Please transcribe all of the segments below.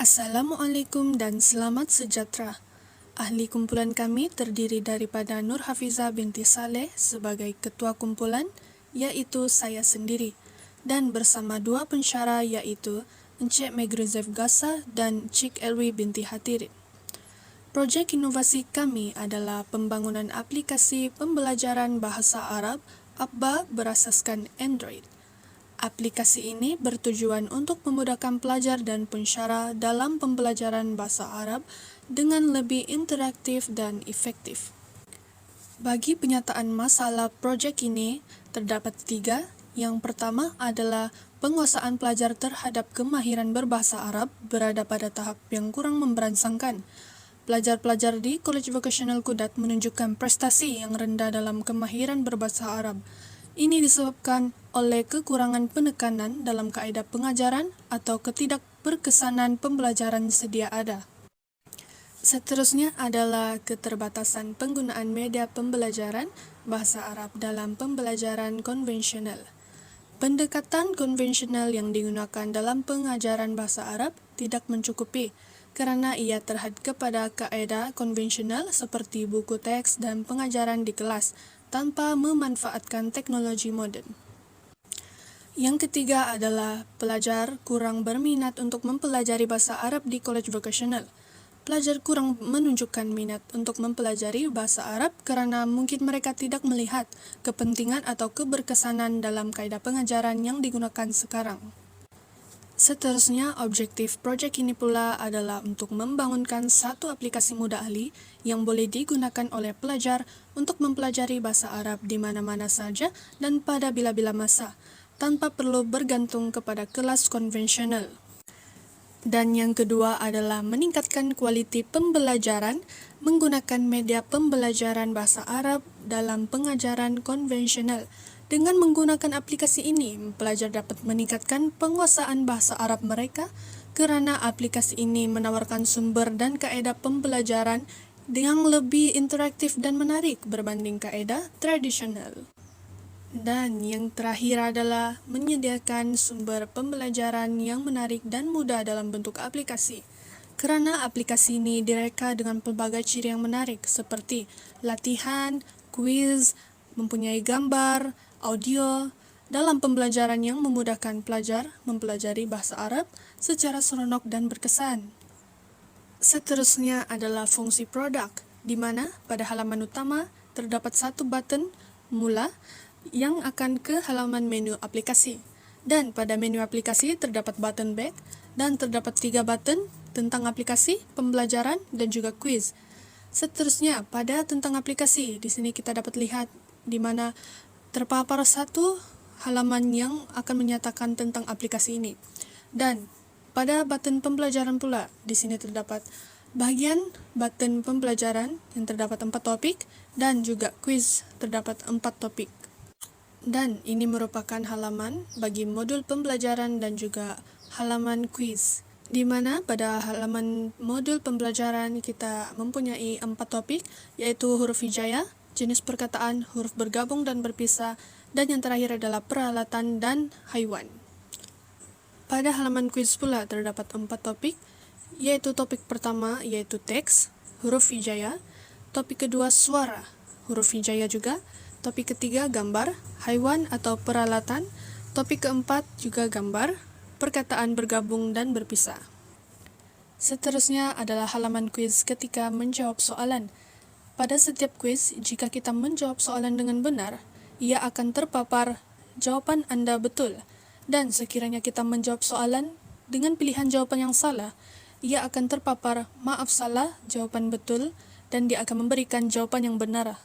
Assalamualaikum dan selamat sejahtera. Ahli kumpulan kami terdiri daripada Nur Hafiza binti Saleh sebagai ketua kumpulan, iaitu saya sendiri, dan bersama dua pensyarah iaitu Encik Megrizev Gasa dan Cik Elwi binti Hatirin. Projek inovasi kami adalah pembangunan aplikasi pembelajaran bahasa Arab APBA berasaskan Android. Aplikasi ini bertujuan untuk memudahkan pelajar dan pensyarah dalam pembelajaran bahasa Arab dengan lebih interaktif dan efektif. Bagi penyataan masalah projek ini, terdapat 3. Yang pertama adalah penguasaan pelajar terhadap kemahiran berbahasa Arab berada pada tahap yang kurang memberangsangkan. Pelajar-pelajar di College Vocational Kudat menunjukkan prestasi yang rendah dalam kemahiran berbahasa Arab. Ini disebabkan oleh kekurangan penekanan dalam kaedah pengajaran atau ketidakberkesanan pembelajaran sedia ada. Seterusnya adalah keterbatasan penggunaan media pembelajaran bahasa Arab dalam pembelajaran konvensional. Pendekatan konvensional yang digunakan dalam pengajaran bahasa Arab tidak mencukupi kerana ia terhad kepada kaedah konvensional seperti buku teks dan pengajaran di kelas tanpa memanfaatkan teknologi moden. Yang ketiga adalah pelajar kurang berminat untuk mempelajari bahasa Arab di College Vocational. Pelajar kurang menunjukkan minat untuk mempelajari bahasa Arab kerana mungkin mereka tidak melihat kepentingan atau keberkesanan dalam kaedah pengajaran yang digunakan sekarang. Seterusnya, objektif projek ini pula adalah untuk membangunkan satu aplikasi mudah ahli yang boleh digunakan oleh pelajar untuk mempelajari bahasa Arab di mana-mana saja dan pada bila-bila masa, tanpa perlu bergantung kepada kelas konvensional. Dan yang kedua adalah meningkatkan kualiti pembelajaran menggunakan media pembelajaran bahasa Arab dalam pengajaran konvensional. Dengan menggunakan aplikasi ini, pelajar dapat meningkatkan penguasaan bahasa Arab mereka kerana aplikasi ini menawarkan sumber dan kaedah pembelajaran yang lebih interaktif dan menarik berbanding kaedah tradisional. Dan yang terakhir adalah menyediakan sumber pembelajaran yang menarik dan mudah dalam bentuk aplikasi. Kerana aplikasi ini direka dengan pelbagai ciri yang menarik seperti latihan, kuis, mempunyai gambar, audio, dalam pembelajaran yang memudahkan pelajar mempelajari bahasa Arab secara seronok dan berkesan. Seterusnya adalah fungsi produk, di mana pada halaman utama terdapat satu button mula yang akan ke halaman menu aplikasi. Dan pada menu aplikasi terdapat button back dan terdapat 3 button tentang aplikasi, pembelajaran dan juga kuis. Seterusnya pada tentang aplikasi, di sini kita dapat lihat di mana terpapar satu halaman yang akan menyatakan tentang aplikasi ini. Dan pada button pembelajaran pula, di sini terdapat bahagian button pembelajaran yang terdapat 4 topik dan juga kuis terdapat 4 topik. Dan ini merupakan halaman bagi modul pembelajaran dan juga halaman kuis, di mana pada halaman modul pembelajaran kita mempunyai 4 topik, iaitu huruf hijaiyah, jenis perkataan, huruf bergabung dan berpisah, dan yang terakhir adalah peralatan dan haiwan. Pada halaman kuis pula terdapat 4 topik, yaitu topik pertama yaitu teks, huruf hijaiyah, topik kedua suara, huruf hijaiyah juga, topik ketiga gambar, haiwan atau peralatan, topik keempat juga gambar, perkataan bergabung dan berpisah. Seterusnya adalah halaman kuis ketika menjawab soalan. Pada setiap kuis, jika kita menjawab soalan dengan benar, ia akan terpapar jawapan anda betul. Dan sekiranya kita menjawab soalan dengan pilihan jawapan yang salah, ia akan terpapar maaf salah, jawapan betul, dan dia akan memberikan jawapan yang benar.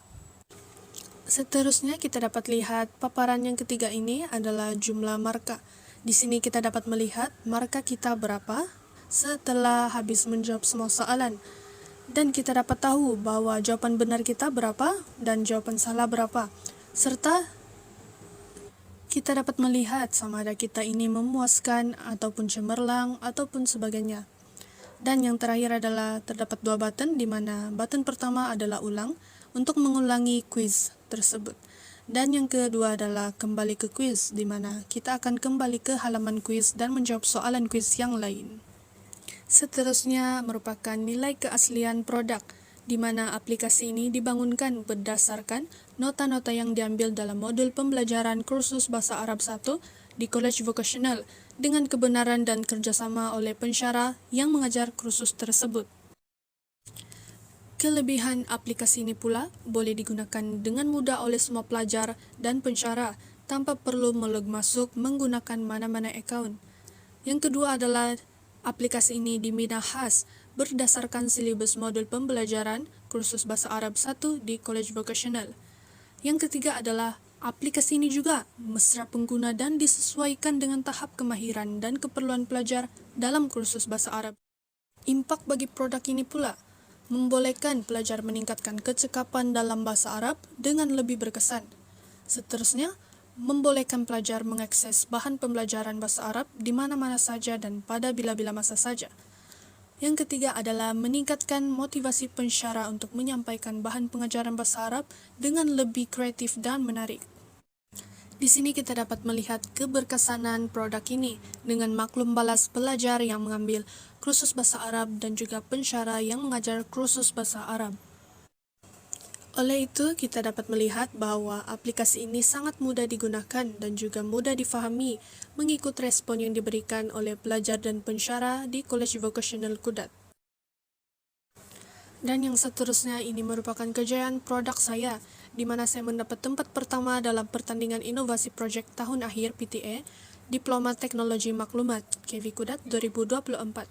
Seterusnya kita dapat lihat paparan yang ketiga ini adalah jumlah markah. Di sini kita dapat melihat markah kita berapa setelah habis menjawab semua soalan. Dan kita dapat tahu bahawa jawapan benar kita berapa dan jawapan salah berapa. Serta kita dapat melihat sama ada kita ini memuaskan ataupun cemerlang ataupun sebagainya. Dan yang terakhir adalah terdapat 2 button, di mana button pertama adalah ulang untuk mengulangi kuis tersebut. Dan yang kedua adalah kembali ke kuis, di mana kita akan kembali ke halaman kuis dan menjawab soalan kuis yang lain. Seterusnya merupakan nilai keaslian produk, di mana aplikasi ini dibangunkan berdasarkan nota-nota yang diambil dalam modul pembelajaran kursus Bahasa Arab 1 di College Vocational dengan kebenaran dan kerjasama oleh pensyarah yang mengajar kursus tersebut. Kelebihan aplikasi ini pula boleh digunakan dengan mudah oleh semua pelajar dan pensyarah tanpa perlu melog masuk menggunakan mana-mana akaun. Yang kedua adalah aplikasi ini diminah khas berdasarkan silibus modul pembelajaran kursus Bahasa Arab 1 di College Vocational. Yang ketiga adalah aplikasi ini juga mesra pengguna dan disesuaikan dengan tahap kemahiran dan keperluan pelajar dalam kursus Bahasa Arab. Impak bagi produk ini pula membolehkan pelajar meningkatkan kecekapan dalam bahasa Arab dengan lebih berkesan. Seterusnya, membolehkan pelajar mengakses bahan pembelajaran bahasa Arab di mana-mana saja dan pada bila-bila masa saja. Yang ketiga adalah meningkatkan motivasi pensyarah untuk menyampaikan bahan pengajaran bahasa Arab dengan lebih kreatif dan menarik. Di sini kita dapat melihat keberkesanan produk ini dengan maklum balas pelajar yang mengambil kursus bahasa Arab dan juga pensyarah yang mengajar kursus bahasa Arab. Oleh itu, kita dapat melihat bahwa aplikasi ini sangat mudah digunakan dan juga mudah difahami mengikut respon yang diberikan oleh pelajar dan pensyarah di College Vocational Kudat. Dan yang seterusnya ini merupakan kejayaan produk saya, di mana saya mendapat tempat pertama dalam pertandingan inovasi projek tahun akhir PTA, Diploma Teknologi Maklumat, KV Kudat 2024.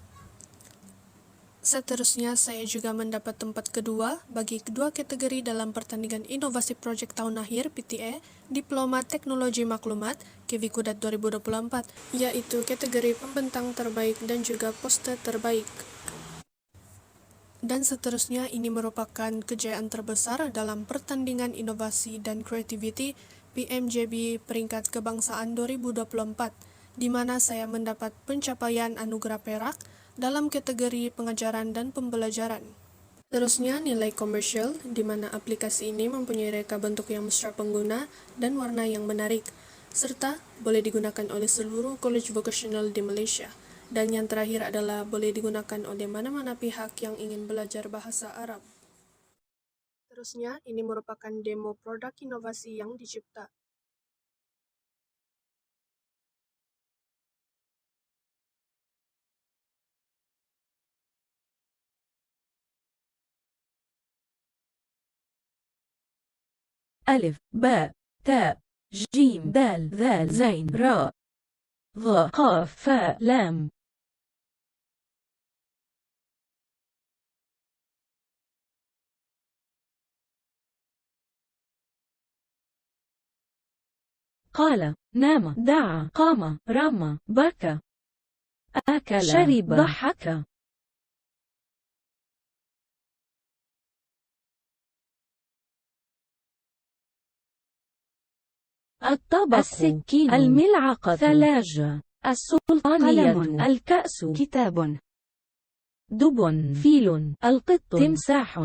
Seterusnya, saya juga mendapat tempat kedua bagi kedua kategori dalam pertandingan inovasi projek tahun akhir PTA, Diploma Teknologi Maklumat, KV Kudat 2024, yaitu kategori pembentang terbaik dan juga poster terbaik. Dan seterusnya, ini merupakan kejayaan terbesar dalam pertandingan inovasi dan creativity PMJB peringkat kebangsaan 2024, di mana saya mendapat pencapaian anugerah perak dalam kategori pengajaran dan pembelajaran. Seterusnya, nilai komersial, di mana aplikasi ini mempunyai reka bentuk yang mesra pengguna dan warna yang menarik, serta boleh digunakan oleh seluruh college vocational di Malaysia. Dan yang terakhir adalah boleh digunakan oleh mana-mana pihak yang ingin belajar bahasa Arab. Seterusnya, ini merupakan demo produk inovasi yang dicipta. ألف باء تاء جيم دال ذال زين راء ظا قاف فاء لام. قال نام دعا قام رمى بكى أكل شرب ضحك. الطبق السكين الملعقة ثلاجة السلطانية الكأس كتاب دب فيل القط تمساح.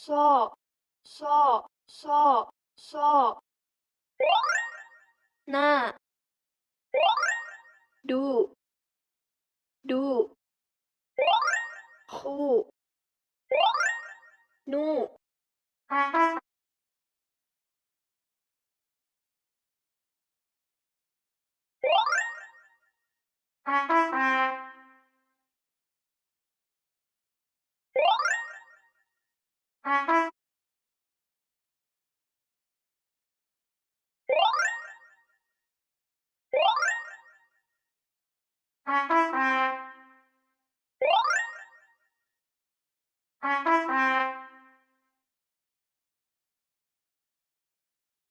So, so, so, so. Na. Du. Du. Khu. Nu.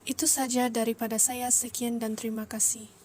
Itu saja daripada saya, sekian dan terima kasih.